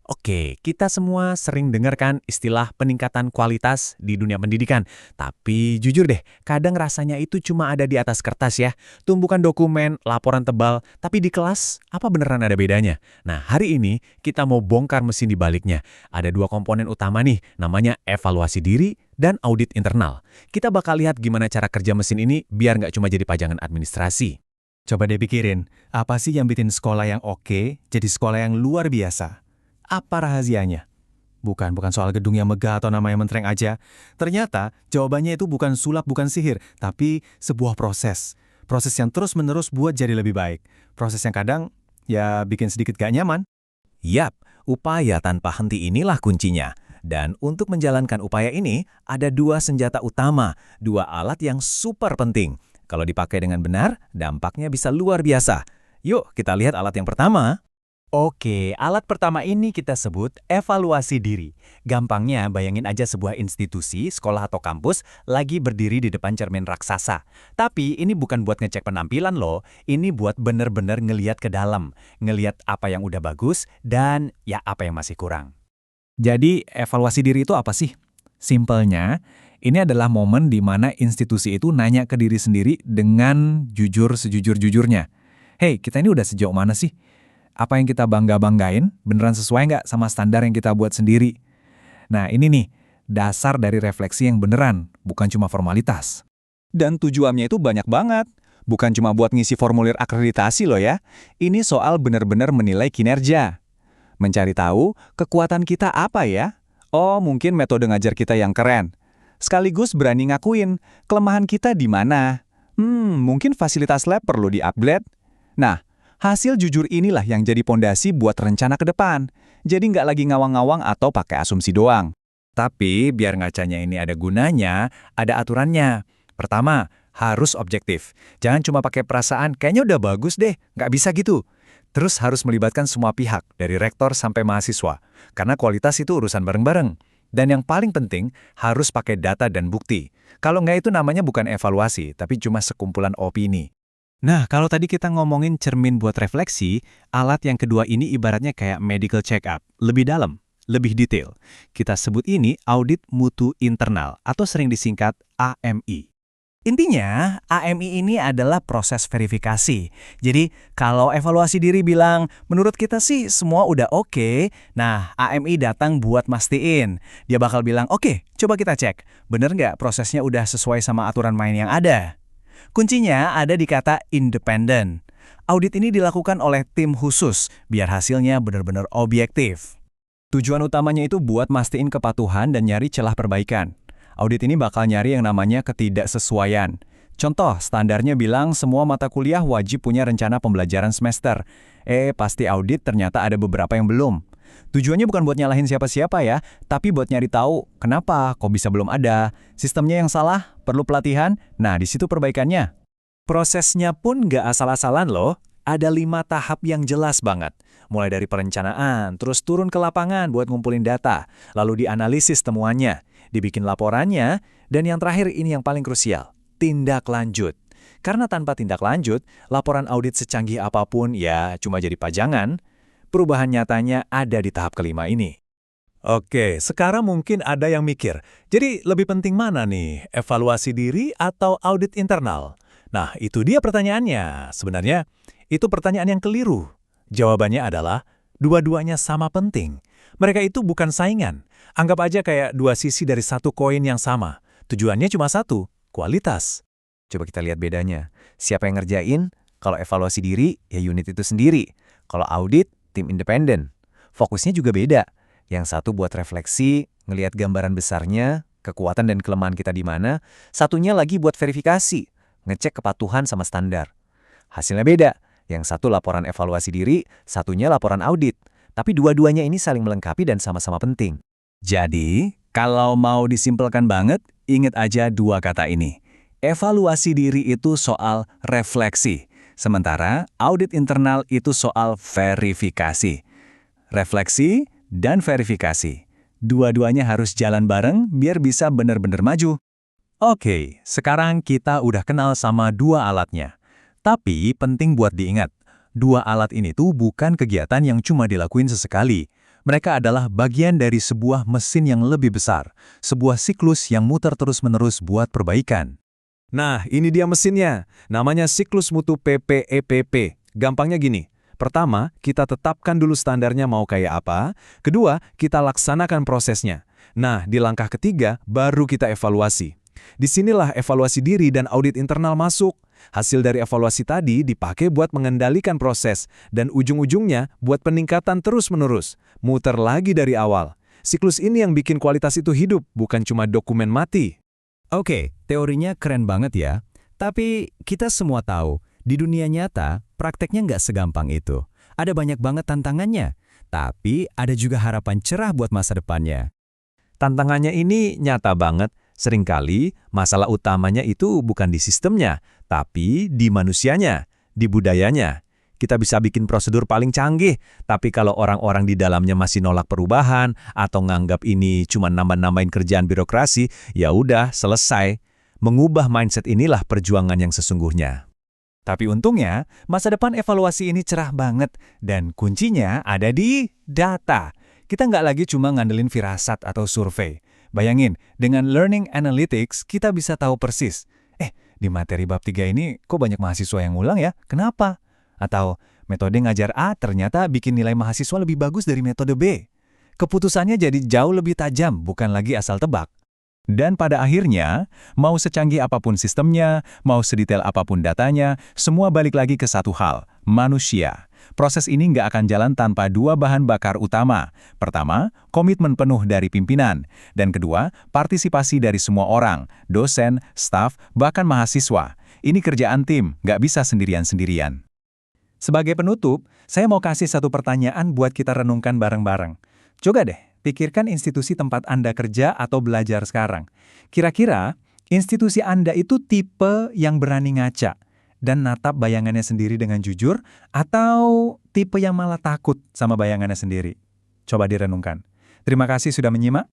Oke, kita semua sering dengarkan istilah peningkatan kualitas di dunia pendidikan. Tapi jujur deh, kadang rasanya itu cuma ada di atas kertas ya. Tumpukan dokumen, laporan tebal, tapi di kelas, apa beneran ada bedanya? Nah, hari ini kita mau bongkar mesin di baliknya. Ada dua komponen utama nih, namanya evaluasi diri dan audit internal. Kita bakal lihat gimana cara kerja mesin ini biar nggak cuma jadi pajangan administrasi. Coba deh pikirin, apa sih yang bikin sekolah yang oke jadi sekolah yang luar biasa? Apa rahasianya? Bukan soal gedung yang megah atau nama yang mentereng aja. Ternyata jawabannya itu bukan sulap, bukan sihir, tapi sebuah proses. Proses yang terus-menerus buat jadi lebih baik. Proses yang kadang, ya bikin sedikit gak nyaman. Yap, upaya tanpa henti inilah kuncinya. Dan untuk menjalankan upaya ini, ada dua senjata utama, dua alat yang super penting. Kalau dipakai dengan benar, dampaknya bisa luar biasa. Yuk, kita lihat alat yang pertama. Oke, alat pertama ini kita sebut evaluasi diri. Gampangnya, bayangin aja sebuah institusi, sekolah atau kampus, lagi berdiri di depan cermin raksasa. Tapi ini bukan buat ngecek penampilan loh, ini buat bener-bener ngeliat ke dalam. Ngeliat apa yang udah bagus, dan ya apa yang masih kurang. Jadi, evaluasi diri itu apa sih? Simpelnya, ini adalah momen di mana institusi itu nanya ke diri sendiri dengan jujur sejujur-jujurnya. Hei, kita ini udah sejauh mana sih? Apa yang kita bangga-banggain beneran sesuai nggak sama standar yang kita buat sendiri? Nah, ini nih, dasar dari refleksi yang beneran, bukan cuma formalitas. Dan tujuannya itu banyak banget. Bukan cuma buat ngisi formulir akreditasi loh ya. Ini soal benar-benar menilai kinerja. Mencari tahu kekuatan kita apa ya? Oh, mungkin metode ngajar kita yang keren. Sekaligus berani ngakuin kelemahan kita di mana. Mungkin fasilitas lab perlu di-upgrade. Nah, hasil jujur inilah yang jadi pondasi buat rencana ke depan. Jadi nggak lagi ngawang-ngawang atau pakai asumsi doang. Tapi biar ngacanya ini ada gunanya, ada aturannya. Pertama, harus objektif. Jangan cuma pakai perasaan, kayaknya udah bagus deh, nggak bisa gitu. Terus harus melibatkan semua pihak, dari rektor sampai mahasiswa. Karena kualitas itu urusan bareng-bareng. Dan yang paling penting, harus pakai data dan bukti. Kalau nggak itu namanya bukan evaluasi, tapi cuma sekumpulan opini. Nah, kalau tadi kita ngomongin cermin buat refleksi, alat yang kedua ini ibaratnya kayak medical check-up, lebih dalam, lebih detail. Kita sebut ini audit mutu internal atau sering disingkat AMI. Intinya, AMI ini adalah proses verifikasi. Jadi, kalau evaluasi diri bilang, menurut kita sih semua udah oke, nah AMI datang buat mastiin. Dia bakal bilang, oke, coba kita cek. Bener nggak prosesnya udah sesuai sama aturan main yang ada? Kuncinya ada di kata independen. Audit ini dilakukan oleh tim khusus, biar hasilnya benar-benar objektif. Tujuan utamanya itu buat mastiin kepatuhan dan nyari celah perbaikan. Audit ini bakal nyari yang namanya ketidaksesuaian. Contoh, standarnya bilang semua mata kuliah wajib punya rencana pembelajaran semester. Pasti audit ternyata ada beberapa yang belum. Tujuannya bukan buat nyalahin siapa-siapa ya, tapi buat nyari tahu kenapa kok bisa belum ada. Sistemnya yang salah, perlu pelatihan, nah di situ perbaikannya. Prosesnya pun nggak asal-asalan loh. Ada 5 tahap yang jelas banget. Mulai dari perencanaan, terus turun ke lapangan buat ngumpulin data, lalu dianalisis temuannya, dibikin laporannya, dan yang terakhir ini yang paling krusial, tindak lanjut. Karena tanpa tindak lanjut, laporan audit secanggih apapun ya cuma jadi pajangan. Perubahan nyatanya ada di tahap kelima ini. Oke, sekarang mungkin ada yang mikir, jadi lebih penting mana nih, evaluasi diri atau audit internal? Nah, itu dia pertanyaannya. Sebenarnya, itu pertanyaan yang keliru. Jawabannya adalah, dua-duanya sama penting. Mereka itu bukan saingan. Anggap aja kayak dua sisi dari satu koin yang sama. Tujuannya cuma satu, kualitas. Coba kita lihat bedanya. Siapa yang ngerjain? Kalau evaluasi diri, ya unit itu sendiri. Kalau audit, tim independen. Fokusnya juga beda. Yang satu buat refleksi, ngelihat gambaran besarnya, kekuatan dan kelemahan kita di mana. Satunya lagi buat verifikasi, ngecek kepatuhan sama standar. Hasilnya beda. Yang satu laporan evaluasi diri, satunya laporan audit. Tapi dua-duanya ini saling melengkapi dan sama-sama penting. Jadi, kalau mau disimpelkan banget, ingat aja dua kata ini. Evaluasi diri itu soal refleksi. Sementara audit internal itu soal verifikasi. Refleksi dan verifikasi. Dua-duanya harus jalan bareng biar bisa benar-benar maju. Oke, sekarang kita udah kenal sama dua alatnya. Tapi penting buat diingat, dua alat ini tuh bukan kegiatan yang cuma dilakuin sesekali. Mereka adalah bagian dari sebuah mesin yang lebih besar, sebuah siklus yang muter terus-menerus buat perbaikan. Nah, ini dia mesinnya. Namanya siklus mutu PPEPP. Gampangnya gini. Pertama, kita tetapkan dulu standarnya mau kayak apa. Kedua, kita laksanakan prosesnya. Nah, di langkah ketiga, baru kita evaluasi. Disinilah evaluasi diri dan audit internal masuk. Hasil dari evaluasi tadi dipakai buat mengendalikan proses, dan ujung-ujungnya buat peningkatan terus-menerus. Muter lagi dari awal. Siklus ini yang bikin kualitas itu hidup, bukan cuma dokumen mati. Oke, teorinya keren banget ya. Tapi kita semua tahu, di dunia nyata, prakteknya nggak segampang itu. Ada banyak banget tantangannya, tapi ada juga harapan cerah buat masa depannya. Tantangannya ini nyata banget. Seringkali masalah utamanya itu bukan di sistemnya, tapi di manusianya, di budayanya. Kita bisa bikin prosedur paling canggih, tapi kalau orang-orang di dalamnya masih nolak perubahan atau nganggap ini cuma nambah-nambahin kerjaan birokrasi, ya udah selesai. Mengubah mindset inilah perjuangan yang sesungguhnya. Tapi untungnya, masa depan evaluasi ini cerah banget dan kuncinya ada di data. Kita nggak lagi cuma ngandelin firasat atau survei. Bayangin, dengan learning analytics kita bisa tahu persis. Di materi bab 3 ini kok banyak mahasiswa yang ngulang ya? Kenapa? Atau metode ngajar A ternyata bikin nilai mahasiswa lebih bagus dari metode B. Keputusannya jadi jauh lebih tajam, bukan lagi asal tebak. Dan pada akhirnya, mau secanggih apapun sistemnya, mau sedetail apapun datanya, semua balik lagi ke satu hal, manusia. Proses ini nggak akan jalan tanpa dua bahan bakar utama. Pertama, komitmen penuh dari pimpinan. Dan kedua, partisipasi dari semua orang, dosen, staf, bahkan mahasiswa. Ini kerjaan tim, nggak bisa sendirian-sendirian. Sebagai penutup, saya mau kasih satu pertanyaan buat kita renungkan bareng-bareng. Coba deh, pikirkan institusi tempat Anda kerja atau belajar sekarang. Kira-kira, institusi Anda itu tipe yang berani ngaca dan natap bayangannya sendiri dengan jujur, atau tipe yang malah takut sama bayangannya sendiri? Coba direnungkan. Terima kasih sudah menyimak.